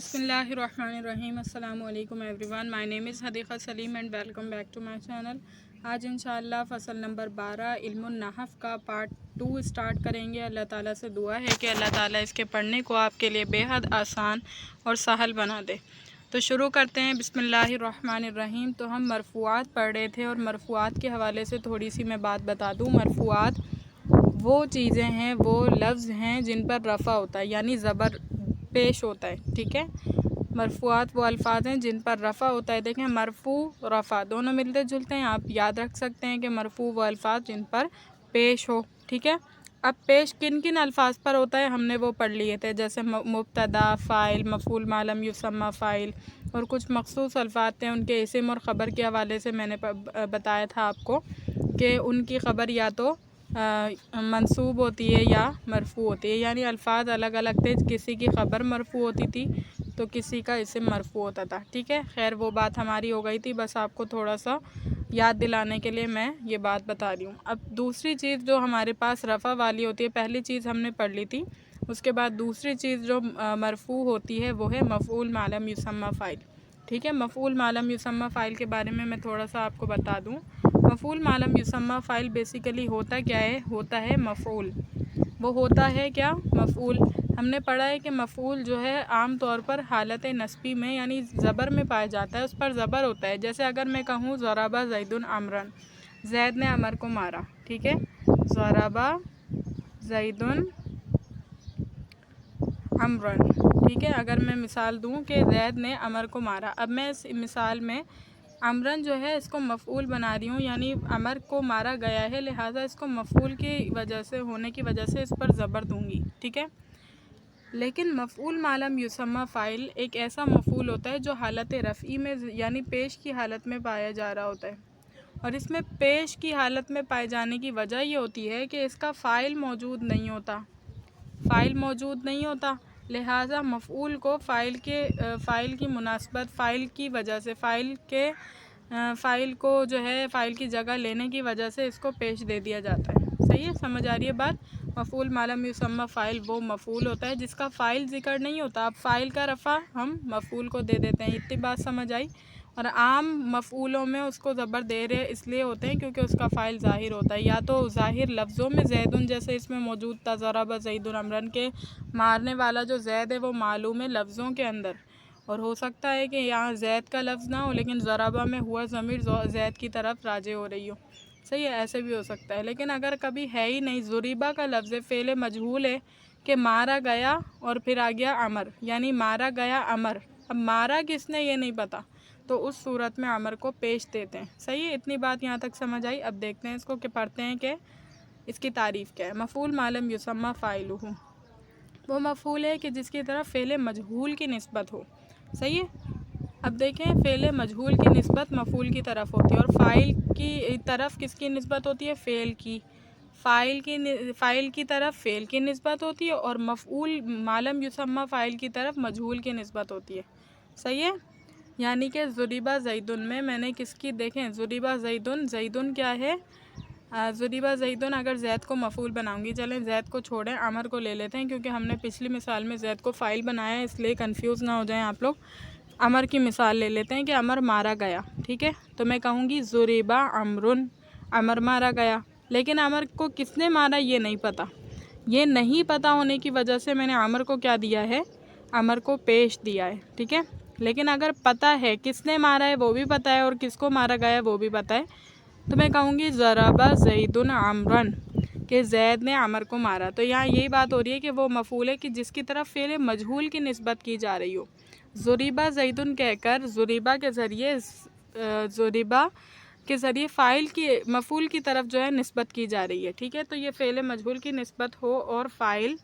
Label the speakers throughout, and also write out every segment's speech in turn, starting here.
Speaker 1: बिस्मिल्लाहिर्रहमानिर्रहीम। अस्सलामु अलैकुम everyone. My name is Hadiqa Saleem and welcome back to my channel. आज इंशाअल्लाह फ़सल नंबर 12 इल्मुन नहव का पार्ट 2 स्टार्ट करेंगे। अल्लाह ताला से दुआ है कि अल्लाह ताला इसके पढ़ने को आपके लिए बेहद आसान और सहल बना दे। तो शुरू करते हैं बिस्मिल्लाहिर्रहमानिर्रहीम। तो हम मरफ़ूआत पढ़ रहे थे और मरफ़ूआत के हवाले से थोड़ी सी मैं बात बता दूँ। मरफ़ूआत वो चीज़ें हैं, वो लफ्ज़ हैं जिन पर रफ़ा होता है यानी ज़बर पेश होता है। ठीक है, मरफ़ूआत वो अल्फाज हैं जिन पर रफ़ा होता है। देखें, मरफ़ू रफ़ा दोनों मिलते जुलते हैं। आप याद रख सकते हैं कि मरफ़ू वो अल्फाज जिन पर पेश हो। ठीक है, अब पेश किन किन अल्फाज पर होता है हमने वो पढ़ लिए थे, जैसे मुब्तदा, फ़ाइल, मफ़ूल मालम युसम्मा फ़ाइल, और कुछ मख़सूस अल्फाज थे उनके इस्म और ख़बर के हवाले से मैंने बताया था आपको कि उनकी ख़बर या तो मंसूब होती है या मरफ़ू होती है, यानी अल्फाज अलग अलग थे। किसी की ख़बर मरफ़ू होती थी तो किसी का इस्म मरफ़ू होता था। ठीक है, खैर वो बात हमारी हो गई थी, बस आपको थोड़ा सा याद दिलाने के लिए मैं ये बात बता रही हूँ। अब दूसरी चीज़ जो हमारे पास रफ़ा वाली होती है, पहली चीज़ हमने पढ़ ली थी, उसके बाद दूसरी चीज़ जो मरफ़ू होती है वो है मफ़ऊल मालम युसम्मा फ़ाइल। ठीक है, मफ़ऊल मालम युसम्मा फ़ाइल के बारे में मैं थोड़ा सा आपको बता दूँ। मफ़ऊल मालम युसम्मा फ़ाइल बेसिकली होता क्या है, होता है मफ़ऊल। वो होता है क्या, मफ़ऊल। हमने पढ़ा है कि मफ़ऊल जो है आम तौर पर हालत नस्बी में यानी ज़बर में पाया जाता है, उस पर ज़बर होता है। जैसे अगर मैं कहूँ ज़राबा ज़ैदुन अमरन, ज़ैद ने अमर को मारा। ठीक है, ज़राबा ज़ैदुन अमरन। ठीक है, अगर मैं मिसाल दूँ कि ज़ैद ने अमर को मारा, अब मैं इस मिसाल में अमरन जो है इसको मफ़ऊल बना रही हूँ, यानी अमर को मारा गया है, लिहाजा इसको मफ़ऊल की वजह से होने की वजह से इस पर ज़बर दूँगी। ठीक है, लेकिन मफ़ऊल मालम युसम्मा फ़ाइल एक ऐसा मफ़ऊल होता है जो हालत रफ़ई में यानी पेश की हालत में पाया जा रहा होता है, और इसमें पेश की हालत में पाए जाने की वजह ये होती है कि इसका फ़ाइल मौजूद नहीं होता। फ़ाइल मौजूद नहीं होता, लिहाजा मफ़ऊल को फ़ाइल की मुनासबत, फ़ाइल की वजह से, फ़ाइल को जो है फ़ाइल की जगह लेने की वजह से इसको पेश दे दिया जाता है। सही है, समझ आ रही है बात। मफ़ऊल मालम युसम्मा फ़ाइल वो मफ़ऊल होता है जिसका फ़ाइल ज़िक्र नहीं होता। अब फ़ाइल का रफ़ा हम मफ़ऊल को दे देते हैं, इतनी बात समझ आई। और आम मफ़ऊलों में उसको ज़बर दे रहे इसलिए होते हैं क्योंकि उसका फ़ाइल ज़ाहिर होता है, या तो ज़ाहिर लफ्ज़ों में ज़ैदुन जैसे इसमें मौजूद था, ज़राबा ज़ैदुन अमरन के मारने वाला जो ज़ैद है वो मालूम है लफ्ज़ों के अंदर, और हो सकता है कि यहाँ ज़ैद का लफ्ज़ ना हो लेकिन ज़राबा में हुआ ज़मीर ज़ैद की तरफ राजे हो रही हो। सही है, ऐसे भी हो सकता है। लेकिन अगर कभी है ही नहीं, ज़ुरिबा का लफ्ज़ फ़ेल मजहूल है कि मारा गया और फिर आ गया अमर, यानी मारा गया अमर, अब मारा किसने ये नहीं पता, तो उस सूरत में अमर को पेश देते हैं। सही है, इतनी बात यहाँ तक समझ आई। अब देखते हैं इसको कि पढ़ते हैं कि इसकी तारीफ़ क्या है। मफ़ऊल मालम युसम्मा फ़ाइलुहु वो मफ़ऊल है कि जिसकी तरफ फ़ेल मजहूल की निस्बत हो। सही है, अब देखें, फ़ेल मजहूल की निस्बत मफ़ऊल की तरफ होती है और फ़ाइल की तरफ किसकी निस्बत होती है, फ़ेल की। फ़ाइल की तरफ फ़ेल की निस्बत होती है और मफ़ऊल मालम युसम्मा फ़ाइल की तरफ मजहूल की निस्बत होती है। सही है, यानी कि ज़ुरिबा ज़ैदुन में मैंने किसकी, देखें ज़ुरिबा ज़ैदुन, ज़ैदुन क्या है, ज़ुरिबा ज़ैदुन अगर ज़ैद को मफ़ऊल बनाऊंगी, चलें ज़ैद को छोड़ें, अमर को ले लेते हैं क्योंकि हमने पिछली मिसाल में ज़ैद को फ़ाइल बनाया है, इसलिए कंफ्यूज ना हो जाएं आप लोग। अमर की मिसाल ले लेते हैं कि अमर मारा गया। ठीक है, तो मैं कहूँगी ज़ुरिबा अमरुन, अमर मारा गया, लेकिन अमर को किसने मारा ये नहीं पता। ये नहीं पता होने की वजह से मैंने अमर को क्या दिया है, अमर को पेश दिया है। ठीक है, लेकिन अगर पता है किसने मारा है वो भी पता है और किसको मारा गया है वो भी पता है, तो मैं कहूँगी ज़राबा ज़ैदुन अमरन, कि ज़ैद ने अमर को मारा। तो यहाँ यही बात हो रही है कि वो मफ़ऊल है कि जिसकी तरफ फ़ेल मजहूल की निस्बत की जा रही हो। ज़ुरिबा ज़ैदुन कहकर ज़ुरिबा के ज़रिए फ़ाइल की मफ़ऊल की तरफ जो है निस्बत की जा रही है। ठीक है, तो ये फ़ेल मजहूल की निस्बत हो और फ़ाइल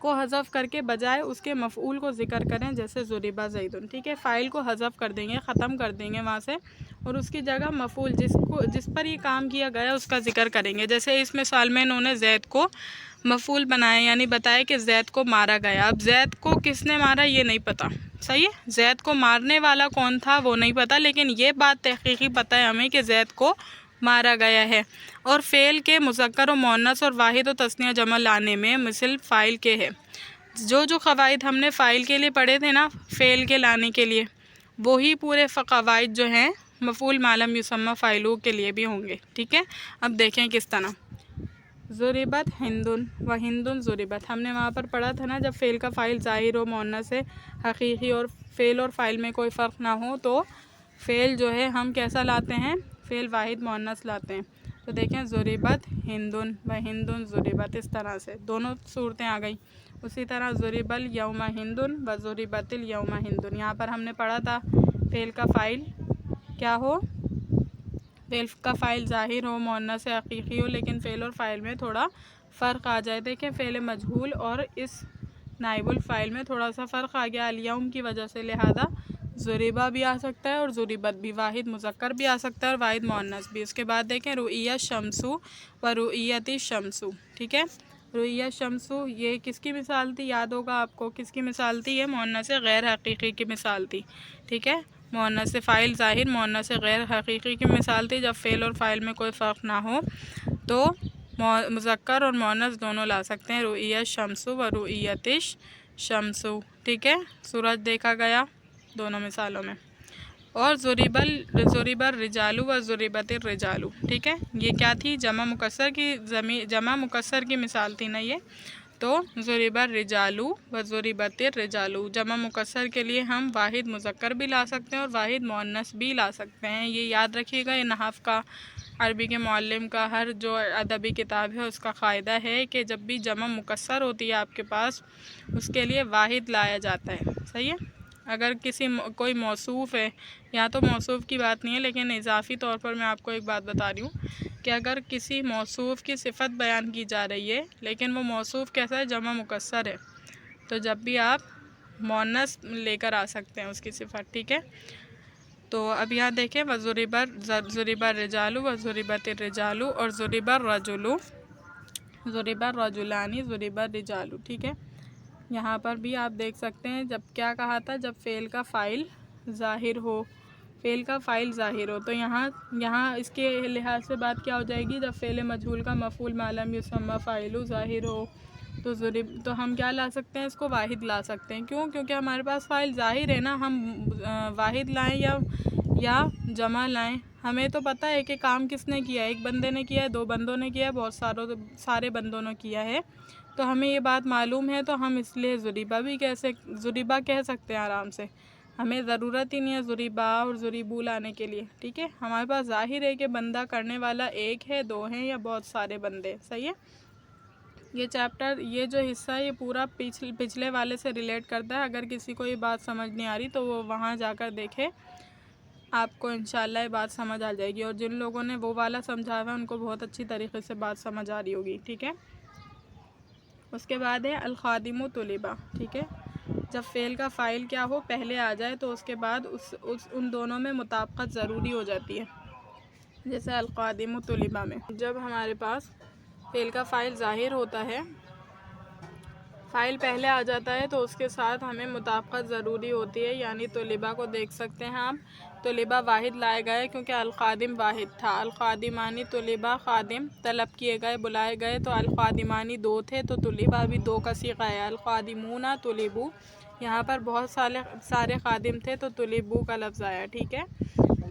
Speaker 1: को हज़फ करके बजाय उसके मफ़ऊल को ज़िक्र करें, जैसे ज़ुरिबा ज़ैदुन। ठीक है, फ़ाइल को हज़फ कर देंगे, ख़त्म कर देंगे वहाँ से, और उसकी जगह मफ़ऊल जिस पर ये काम किया गया उसका ज़िक्र करेंगे। जैसे इस मिसाल में इन्होंने ज़ैद को मफ़ऊल बनाया, यानी बताया कि ज़ैद को मारा गया। अब ज़ैद को किसने मारा ये नहीं पता। सही है, ज़ैद को मारने वाला कौन था वो नहीं पता, लेकिन ये बात तहक़ीक़ी पता है हमें कि ज़ैद को मारा गया है। और फ़ेल के मुज़क्कर और मुअन्नस और वाहिद और तस्निया जमा लाने में मिसल फ़ाइल के है। جو قواعد ہم نے فائل کے لیے پڑھے تھے نا، فعل کے لانے کے لیے، وہی پورے قواعد جو ہیں مفعول ما لم یسمی فاعلہ کے لیے بھی ہوں گے، ٹھیک ہے۔ اب دیکھیں کس طرح، ضربت ہندن و ہندن ضربت، ہم نے وہاں پر پڑھا تھا نا، جب فعل کا فاعل ظاہر ہو، مؤنث سے حقیقی اور فعل اور فاعل میں کوئی فرق نہ ہو، تو فعل جو ہے ہم کیسا لاتے ہیں، فعل واحد مؤنث لاتے ہیں۔ تو دیکھیں ضربت ہندن و ہندن ضربت، اس طرح سے دونوں صورتیں آ گئی۔ اسی طرح ضرب الیوم ہندن و ضربت الیوم ہندن، یہاں پر ہم نے پڑھا تھا فعل کا فاعل کیا ہو، فعل کا فاعل ظاہر ہو، مؤنث سے حقیقی ہو، لیکن فعل اور فاعل میں تھوڑا فرق آ جائے۔ دیکھیں فعل مجہول اور اس نائب الفاعل میں تھوڑا سا فرق آ گیا الیوم کی وجہ سے، لہذا ضربہ بھی آ سکتا ہے اور ضربت بھی، واحد مذکر بھی آ سکتا ہے اور واحد مؤنث بھی۔ اس کے بعد دیکھیں رؤی الشمس و رؤیت الشمس، ٹھیک ہے۔ رؤی الشمس یہ کس کی مثال تھی، یاد ہوگا آپ کو، کس کی مثال تھی، یہ مؤنث غیر حقیقی کی مثال تھی، ٹھیک ہے۔ مؤنث سے فاعل ظاہر، مؤنث غیر حقیقی کی مثال تھی، جب فعل اور فاعل میں کوئی فرق نہ ہو تو مذکر اور مؤنث دونوں لا سکتے ہیں، رؤی الشمس و رؤیت الشمس، ٹھیک ہے۔ سورج دیکھا گیا دونوں مثالوں میں۔ اور ضرب الرجال و ضربت الرجال، ٹھیک ہے، یہ کیا تھی، جمع مکسر کی مثال تھی نا یہ، تو ضرب الرجال و ضربت الرجال، جمع مکسر کے لیے ہم واحد مذکر بھی لا سکتے ہیں اور واحد مؤنث بھی لا سکتے ہیں۔ یہ یاد رکھیے گا، یہ نحو کا، عربی کے معلم کا، ہر جو ادبی کتاب ہے اس کا قاعدہ ہے کہ جب بھی جمع مکسر ہوتی ہے آپ کے پاس، اس کے لیے واحد لایا جاتا ہے، صحیح ہے۔ اگر کوئی موصوف ہے، یہاں تو موصوف کی بات نہیں ہے، لیکن اضافی طور پر میں آپ کو ایک بات بتا رہی ہوں کہ اگر کسی موصوف کی صفت بیان کی جا رہی ہے لیکن وہ موصوف کیسا ہے، جمع مکسر ہے، تو جب بھی آپ مؤنث لے کر آ سکتے ہیں اس کی صفت، ٹھیک ہے۔ تو اب یہاں دیکھیں ضرب الرجال و ضربت الرجال اور ضرب الرجل، ضرب الرجلان ضرب الرجال، ٹھیک ہے۔ یہاں پر بھی آپ دیکھ سکتے ہیں جب کیا کہا تھا، جب فعل کا فاعل ظاہر ہو، فعل کا فاعل ظاہر ہو، تو یہاں اس کے لحاظ سے بات کیا ہو جائے گی، جب فعل مجہول کا مفعول ما لم یسمی فاعلہ ظاہر ہو، تو ہم کیا لا سکتے ہیں، اس کو واحد لا سکتے ہیں۔ کیوں؟ کیونکہ ہمارے پاس فاعل ظاہر ہے نا، ہم واحد لائیں یا جمع لائیں، ہمیں تو پتہ ہے کہ کام کس نے کیا ہے، ایک بندے نے کیا ہے، دو بندوں نے کیا ہے، بہت سارے بندوں نے کیا ہے، تو ہمیں یہ بات معلوم ہے، تو ہم اس لیے ضربہ کہہ سکتے ہیں آرام سے، ہمیں ضرورت ہی نہیں ہے ضربہ اور ضربو لانے کے لیے، ٹھیک ہے۔ ہمارے پاس ظاہر ہے کہ بندہ کرنے والا ایک ہے، دو ہیں یا بہت سارے بندے، صحیح ہے۔ یہ چیپٹر، یہ جو حصہ ہے، یہ پورا پچھلے والے سے ریلیٹ کرتا ہے۔ اگر کسی کو یہ بات سمجھ نہیں آ رہی تو وہ وہاں جا کر دیکھے، آپ کو انشاءاللہ یہ بات سمجھ آ جائے گی، اور جن لوگوں نے وہ والا سمجھا ہوا ہے ان کو بہت اچھی طریقے سے بات سمجھ آ رہی ہوگی، ٹھیک ہے۔ اس کے بعد ہے الخادم طلبہ، ٹھیک ہے۔ جب فعل کا فاعل کیا ہو، پہلے آ جائے، تو اس کے بعد ان دونوں میں مطابقت ضروری ہو جاتی ہے، جیسے الخادم طلبہ میں جب ہمارے پاس فعل کا فاعل ظاہر ہوتا ہے، فاعل پہلے آ جاتا ہے، تو اس کے ساتھ ہمیں مطابقت ضروری ہوتی ہے، یعنی طلبہ کو دیکھ سکتے ہیں آپ، طلبہ واحد لائے گئے کیونکہ الخادم واحد تھا، الخادمانی طلبہ، خادم طلب کیے گئے، بلائے گئے، تو الخادمانی دو تھے، تو طلبہ بھی دو کا صیغہ ہے، الخادمون طلبو، یہاں پر بہت سارے خادم تھے تو طلبو کا لفظ آیا، ٹھیک ہے۔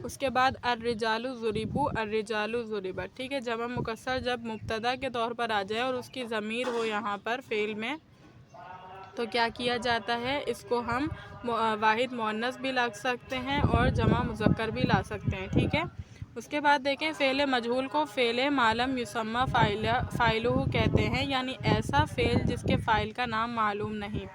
Speaker 1: اس کے بعد الرجال ضربوا، الرجال ضربت، ٹھیک ہے۔ جمع مکسر جب مبتدا کے طور پر آ جائے اور اس کی ضمیر ہو یہاں پر فعل میں، تو کیا کیا جاتا ہے، اس کو ہم واحد مؤنث بھی لا سکتے ہیں اور جمع مذکر بھی لا سکتے ہیں، ٹھیک ہے۔ اس کے بعد دیکھیں فعل مجہول کو فعل ما لم یسمی فاعلہ کہتے ہیں، یعنی ایسا فعل جس کے فاعل کا نام معلوم نہیں۔